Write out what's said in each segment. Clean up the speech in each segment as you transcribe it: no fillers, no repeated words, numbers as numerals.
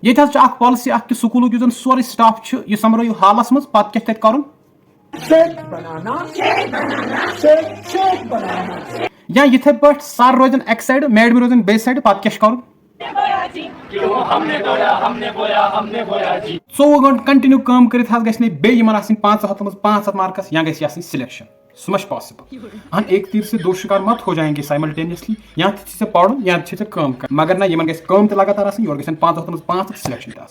ये पॉलिसी कि स्कूल जो सोरे स्टाफ यह समरो हालस मज पे क्या कर या इथे पे सर रोजन एक साइड मैडम रोजन बे साइड पे क्या कर 24 घंटे कंटिन्यू काम कर गई 500 मज 500 मार्कस या गई सिलेक्शन सह मा पॉसिबल हम एक तीर से दो शिकार मत हो जाएंगे साइमल्टेनियसली या तो पढ़ या तो काम कर मगर ना इन गई लगातार योर गई 500 मज 500 सिलेक्शन आ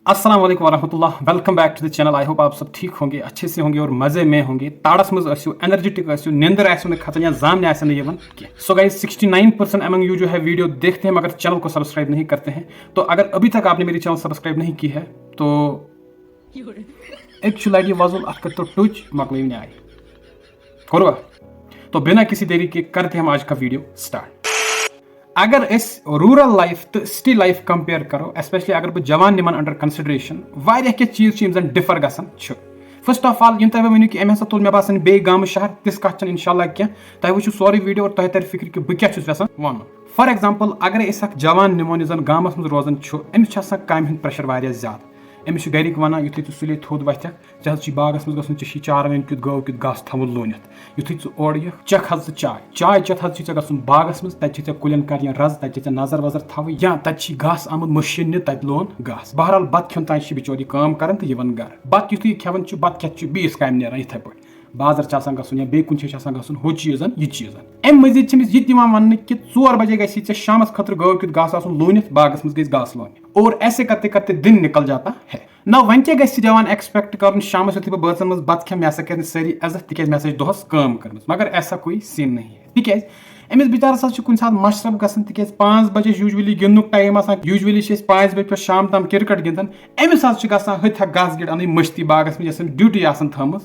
अस्सलाम वालेकुम वरहमतुल्लाह। Welcome back to the channel. I hope आप सब ठीक होंगे, अच्छे से होंगे और मजे में होंगे। ताड़स मज आसियो, एनर्जेटिक आसियो, निंदर आसियो खतन या जाम आसियो सो गाइस 69% अमंग यू जो है वीडियो देखते हैं मगर चैनल को सब्सक्राइब नहीं करते हैं। तो अगर अभी तक आपने मेरी चैनल सब्सक्राइब नहीं की है तो एक्चुअली वजुल तो टुच मकल न्याय करो। तो बिना किसी देरी के करते हम आज का वीडियो स्टार्ट। अगर इस रूरल लाइफ तो सिटी लाइफ कंपेयर करो, स्पेशली अगर बह जवान निमन अंडर कंसिडरेशन वारिया के चीज डिफर गसन। फर्स्ट ऑफ ऑल तुम वन कि अमे तुल मे बासान बे गाम शहर तिस कत इंशाल्लाह क्या तुम वो सोरे वीडियो और तुम तर फिक्र कि बह क्या यसान वन। फॉर एग्जाम्पल अगर जवान निमो जन गामस मज रोजान अमिस काम हूं प्रेशर वारिया ज्यादा। अमिस गरिक वन युथे सुले थोद वथक बागस मज गि चारवन क्युत गौ क्युत घास थमुल लोनित युथे ओर चख चाय चाय चत गु बागस मज तत कुलन कर रज तत नजर वजर थव या तत घास आमुत मशीन तत लोन घास। बहरहाल बत खन तान बिचौरी काम कर तो यवन गर बत युथे खेवन बत खेत बीस काम नीरान इथे पे बाजार गन या बे कुन गन हु चीजन यह चीजन। अम मजीद यह वन कि 4 बजे गई शाम खतर गौ क्युत घास लोनित बागस मज गई घास लोन और ऐसे करते करते दिन निकल जाता है ना। वन क्या जवान एक्सपेक्ट कर शाम यु बचन मज बत खे मे कर सारी इज्जत तिक मे दोहस काम कर मगर ऐसा कोई सीन नहीं है तिक अमिस बिचारस कुछ सात मशरफ गसन तिक 5 बजे यूजुअली गिंदुक टाइम यूजुअली 5 बजे पे शाम तम क्रिकेट गिंदन अमिस हथ घास गिड़ अन मश्ती बागस में ड्यूटी थम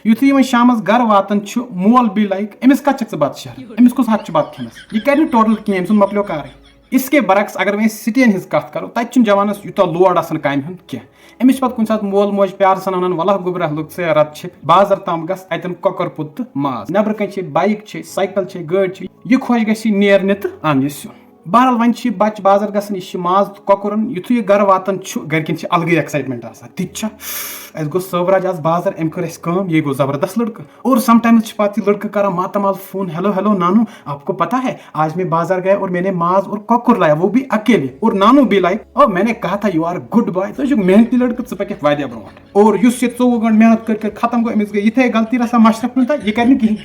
युथे वो शाम घर वातान मोल भी लाइक अमिस कत बत शहर अमिस कुछ हक बत खेनस यह कर टोटल कहें अम मकलो कार। इसके बरक्स अगर मैं सिटियन हज कत करो तत जवानस यूत लोड आसान काम कह अमिस पे कुछ मोल मोज प्यार सान वन वल गुब्रह लुक से रत छिप बाजार तम गन ककर पुत तो माज नबर कन बाइक साइकिल गाड़ी यह खुश गि नेरने तो अन सुन। बहरहाल वन बच बाजार गसन यह माज तो ककुरन युथे घर वातान गरकन अलग एक्साइटमेंट तित गो सबराज आज बाजार अम कर ये गो जबरदस्त लड़का और समटाइम्स पे लड़का कर मातमाल फोन हेलो हेलो नानू आपको पता है आज मैं बाजार गया और मैंने माज और ककुर लाया वो भी अकेले और नानू भी लाइक और मैंने कहा था यू आर गुड बॉय तो मेहनती लड़का पक वारिया ब्रोट और 24 घंटे मेहनत कर खत्म गो अमिस गई इथे गलती रसा मशरफ मिलता यह कर कहीं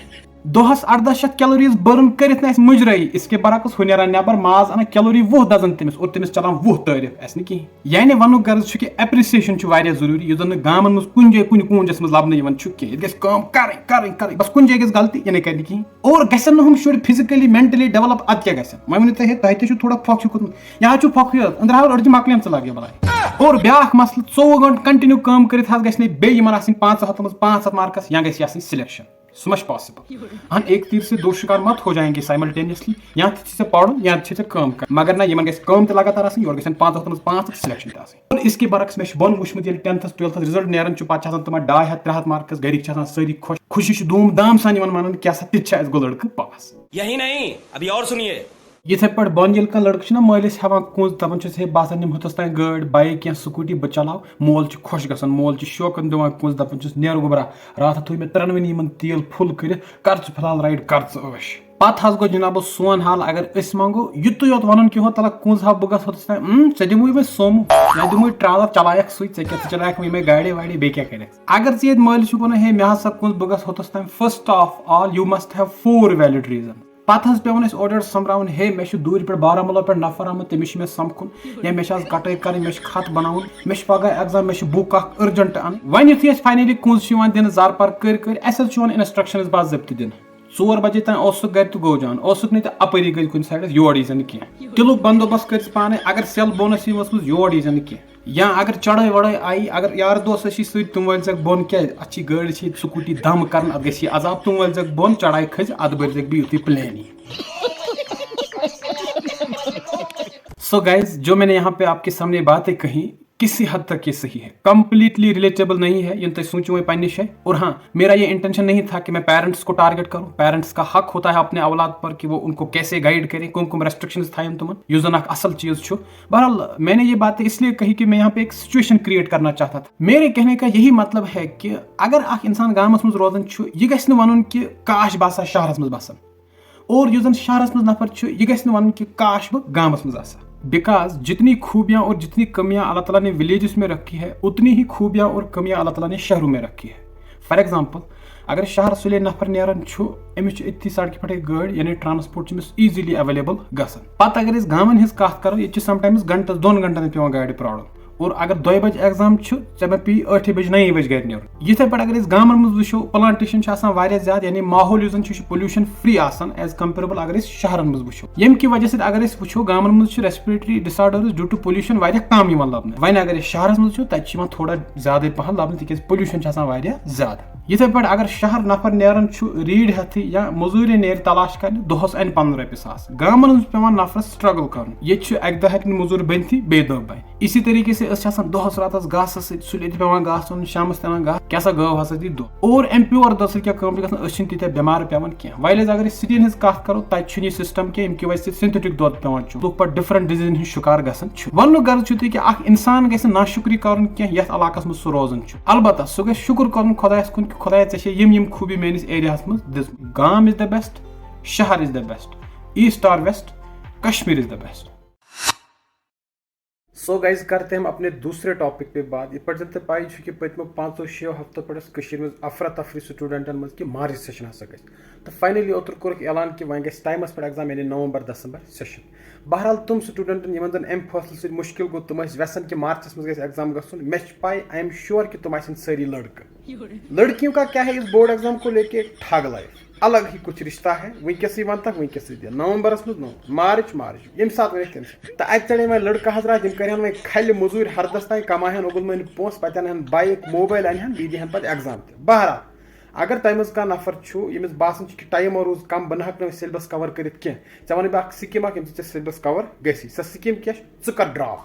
दोहस 1800 कैलोरीज बर्न कर मुजरई। इसके बरक्स हु नेरान नबर माज अना कैलोरी 20 दजन तमिस और तमिस चलान 20 तारीफ ऐस कहीं यानी वनुक गर्ज कि एप्रिसिएशन जरूरी यह गामन मज कुन जाए कुन कूंजस मज लबन करें बस कुन जाए गलती यह कर कहीं और गसन हम शुर फिजिकली मेंटली डेवलप अत क्या गसन वो वन तुम थोड़ा फोक यह फोक अंदर हाल अड़ज मकल लगे बल और ब्या मसल 24 घंटे कंटिन्यू काम कर 500 मज 500 मार्कस या गई सिलेक्शन सह मा पॉसिबल हम एक तीर से दो शिकार मत हो जाएंगे साइमल्टेनियसली या तो पढ़ या तो काम कर मगर ना इन गई लगातार योर गई 500 मज 500 सिलेक्शन और इसके बरक्स मे बन वुचमुत 10th 12th रिजल्ट नेरान पे तुम 200-300 मार्कस गरिक सारी खुश खुशी धूम धाम सान मन क्या सा गो लड़का पास। यही नहीं अभी और सुनिए इथे पे बन ये लड़का मालिस हेवान कुंज दपान हे बहसा निम हथस तान गाड़ी बाइक या स्कूटी बह चलाव मोल खुश गसान मोल शौकन दिवान कुंज दपान नेर गोबरा रात थो मे 3 तेल फुल कर फिलहाल राइड कर ऐश पे गो जनाब सोन हाल अगर मंगो युत योत वन कि तला कुंज हा बह गस े दिमुई सोमो या दिमुई ट्रालर चलायक चलायक मे गाड़ी वाड़ी बे क्या कर अगर ये मालिस वन हे मे हसा कुंज बह गस होतस तान first of all you must have 4 valid reason पे पेवन ओर समरावन हे मे दूर पे बारामूला पे नफर आमुत तमिस मे समखुन या मे कटाई कर मे खत बनाउन मे पगह एग्जाम मे बुक अर्जेंट अन वन युथे फाइनली कुंज दिन जार पार कर इंस्ट्रक्शन बाजब्त दिन 4 बजे तान गर तो गो जान नहीं तो अपरी गई कुछ साइड योर यीजन कह तिलुक बंदोबस्त कर पाने अगर सेल बोनस वचम योर यीजन कह या अगर चढ़ाई वढ़ाई आई अगर यार दोस्त तुम वल बोन क्या अच्छी गाड़ी स्कूटी दम कर गई अजाब तुम वल बोन चढ़ाई खज अद बर युथे प्लेन। सो गाइज जो मैंने यहाँ पे आपके सामने बातें कही किसी हद तक ये सही है, कंप्लीटली रिलेटेबल नहीं है, ये सोचो मैं पन्नी है। और हाँ, मेरा ये इंटेंशन नहीं था कि मैं पेरेंट्स को टारगेट करूं। पेरेंट्स का हक होता है अपने औलाद पर कि वो उनको कैसे गाइड करें, कम रेस्ट्रिक्शंस थायन तुमन, युस जन असल चीज छु। बहरहाल मैंने ये बातें इसलिए कही कि मैं यहाँ पे एक सिचुएशन क्रिएट करना चाहता था। मेरे कहने का यही मतलब है कि अगर अख इंसान गामस मज रोजान छु, यह गछ न वनुन कि काश बसा शहरस मज बसन, और युस जन शहरस मज नफर छु, यह गछ न वनुन कि काश बह गामस मज आसा। बिकॉज जितनी खूबियां और जितनी कमियां अल्लाह ताला ने विलेजेस में रखी है, उतनी ही खूबियां और कमियां अल्लाह ताला ने शहरों में रखी है। फॉर एग्जांपल, अगर शहर सुले नफर नेरान छु, अमिस इतनी सड़क पे गाड़ी यानी ट्रांसपोर्ट इजीली अवेलेबल गसन। पत अगर गांवन हिज कत करो, ये समटाइम्स घंटस 2 घंटन पे गाड़ी प्राड़न, और अगर 2 बजे एग्जाम चे पे 8 बजे 9 बजे घर नीर। इथे पे अगर गांवन मज वो प्लांटेशन ज्यादा, यानी माहौल पोल्यूशन फ्री एज कंपेरेबल अगर शहरन मज वो, यम की वजह से अगर वो गांवन मज respiratory disorders due to pollution कम लबन। वन अगर शहरस मज तब थोड़ा ज्यादा पहन लबन, तिक पोल्यूशन ज्यादा। इथे पे अगर शहर नफर नेरान रीड हेथी या मजूरी नेर तलाश कर दोहस अन 15 रॉपिय सास, गांवन पे नफरस स्ट्रगल कर, ये अक दह हेन मजूर बनती बे दह बन। इसी तरीके से दोहस रात घास सुल पे घास तुन, शाम तन घास क्या सा गव हसा दी दो, और अम प्योर दह सह क्या तीत बेमार पेवान क्या। वाइल अगर सिटीन हज कत करो, तब यह सिस्टम क्या, कि वजह सिंथेटिक दुध पेवान लुक पे डिफरेंट डिजीजन हज शिकार गसन। वन गर्ज कि इंसान गि नाशुक्री कर क्या इलाक मज सह रोजान। अलबत्ता सह गि शुक्र कर खुदायस कुन, खुदाया यम खूबी मेनिस एरियास मज दिस। गाम इज द बेस्ट, शहर इज द बेस्ट, ईस्ट और west, Kashmir is the best. So guys करते हम अपने दूसरे टॉपिक पे बात। ये पे पाई कि पत्मो 5-6 हफ्तों पे मज अफरा तफरी स्टूडेंटन मज कि मार्च सेशन हसा गई, तो फाइनली ओतर कोर ऐलान कि वह गई टाइमस पे एग्जाम यानी नवंबर-दिसंबर सेशन। बहरहाल तुम स्टूडेंटन यमन जन अम फैसल से मुश्किल गो, तुम व्यसन कि मार्चस मज गई एग्जाम गसन। मे पाई, आई एम श्योर कि तुम सारी लड़कियों का क्या है इस बोर्ड एग्जाम को लेके ठग लाइफ, अलग ही कुछ रिश्ता है। वनकस वन तक वनकस दिया नवंबरस मज मार्च यम सात वन तो अत चढ़े वह लड़का हजरात, कर वह खल मजूर हरदस तान कमाहन ओगुल मन पोस, पे अन बाइक मोबाइल अनहन, बी दिन पे एग्जाम। बहरहाल अगर तम कह नफर यमिस बासान कि टाइम रोज कम, बह ना सिलेबस कवर कर क्या वन बह स्कीम सिलेबस कवर गसी। सो स्कीम क्या कर ड्रॉप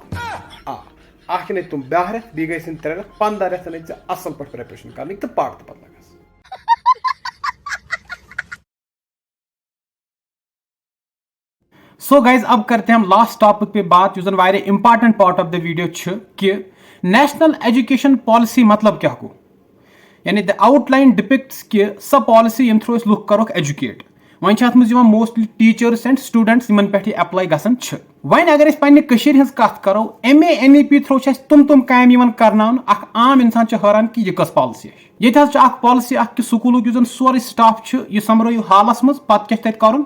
अख न तुम ब्याह रेत, बी गई 3 रेत, 15 रेत न असल पे प्रिपरेशन कर तो पाट तो पता लगस। सो गाइज अब करते हैं हम लास्ट टॉपिक पे बात, जो वायरे important part of the video कि नेशनल एजुकेशन पॉलिसी मतलब क्या हो, यानी द आउटलाइन डिपिक्ट्स कि स पॉलिसी यम थ्रू लुक करोक एजुकेट। वन मोस्टली टीचर्स एंड स्टूडेंट्स इन पे अप्लाई गसन। वन अगर पे कत करो, MA NEP थ्रू तुम काम करना, आम इंसान हैरान कि यह कस पॉलिसी ये पॉलिसी कि स्कूल जो सोरे स्टाफ यह समरो हालस मज पे क्या कर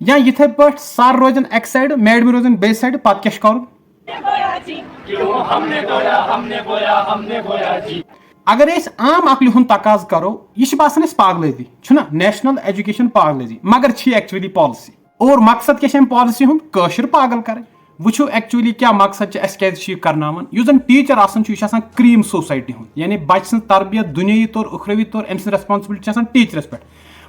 या इथे पे सर रोजन एक साइड, मैडम रोजन बे साइड, पे क्या कर अगर आम अकल हुन तकाज करो, यह बासान पागलजी ना, नेशनल एजुकेशन पागलजी, मगर एक्चुअली पॉलिसी। और मकसद क्या पॉलिसी हुन कशर पागल कर। वो एक्चुअली क्या मकसद क्या करनावन, जन टीचर आसान क्रीम सोसाइटी हुन, यानी बच्चे सं तरबियत दुनियावी तौर उखरवी तौर अम रेस्पॉन्सिबिलिटी टीचरस पे।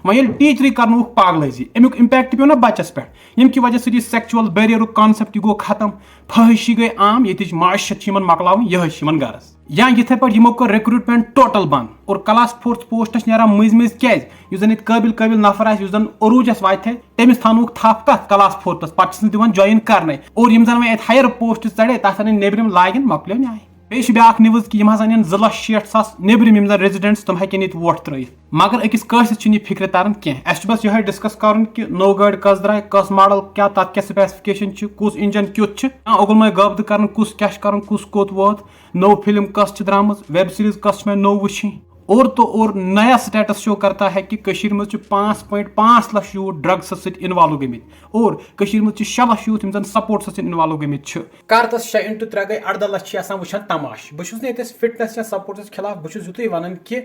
वह टीचर कर पागलजी, अमुक इम्पैक्ट पे ना बच्चस पे, यम की वजह से सेक्चुअल बैरियर कॉन्सेप्ट गो खत्म, फहशी गई आम, ये माशत मकलावन यह गरज। या इथे पे यमो कर रिक्रूटमेंट टोटल बंद, और क्लास 4th पोस्टस नीरान मज क्या जन काबिल नफर आन अरूजस वाथे, तमिस थानुक थप कत क्लास 4th पे दिवान ज्वाइन कर, और यम जन वह हायर पोस्ट चढ़े तथ नेबरम लागन मकलो न्याय। बेश ब्याक न्यूज कि 2,60,000 नेबरम यम रेजिडेंट्स तुम हेन वोट त्रयित, मगर अकिस कस फिक्र तरन कह। बस यह डिस्कस कर कि नो गाड़ी कस द्राय, कस मॉडल क्या, तथ क्या स्पेसिफिकेशन, कुस इंजन क्युत, ओगुल मे गब्द कर कुस क्या कर, कुस कोत वोत, नो फिल्म कस द्राम, वेब सीरीज कस मे नो वुची। और तो और नया स्टेटस शो करता है कि 5.5 लाख यूथ ड्रग्स इन्वॉल्व गमित, और 6 लाख यूथ यम सपोर्ट्स इन्वॉल्व गमित। करतस 6 × 3 गई 18 लाख वुचान तमाश। बहुत फिटनेस या सपोर्ट्स खिलाफ, बहुत युत वन कि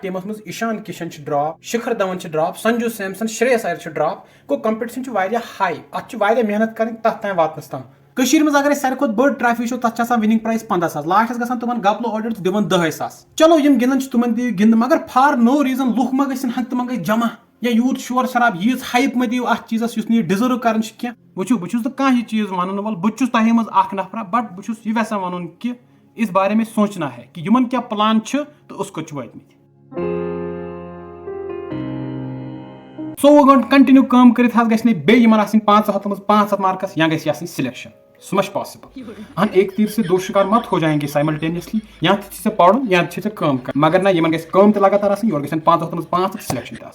टीमस मज Ishan Kishan drop, Shikhar Dhawan drop, Sanju Samson, Shreyas Iyer drop, गो कंपटीशन हाई, अत मेहनत कर तथ वातनस तम। मज अगर सारे खुद बड़ ट्रॉफी तथ विनिंग प्राइस 15,000, लास्टस गसान तुम गपलो ऑडियंस दिवन 10,000। चलो यम गिंदन तुम दिव गिंद, मगर फॉर नो रीजन लुक मा गन हंग तम गई जमा, या यूत शोर शराब यीज हाइप में दियो अथ चीजस युस नी डिजर्व करन छ वुचु बह छुस कह चीज वन वल बह छुस तह मज अख नफरा बट बह छुस यह यसान वन कि इस बारे में सोचना है कि यमन क्या प्लान छ तो उसको वतमित 100 घंटे कंटिन्यू काम कर बे 500 मज 500 मार्कस या गई सिलेक्शन सो मच पॉसिबल हम एक तीर से दो शिकार मत हो जाएंगे साइमल्टेनियसली या पढ़ या काम कर मगर ना यमन गम लगातार योर गन 500 मज 500 सिलेक्शन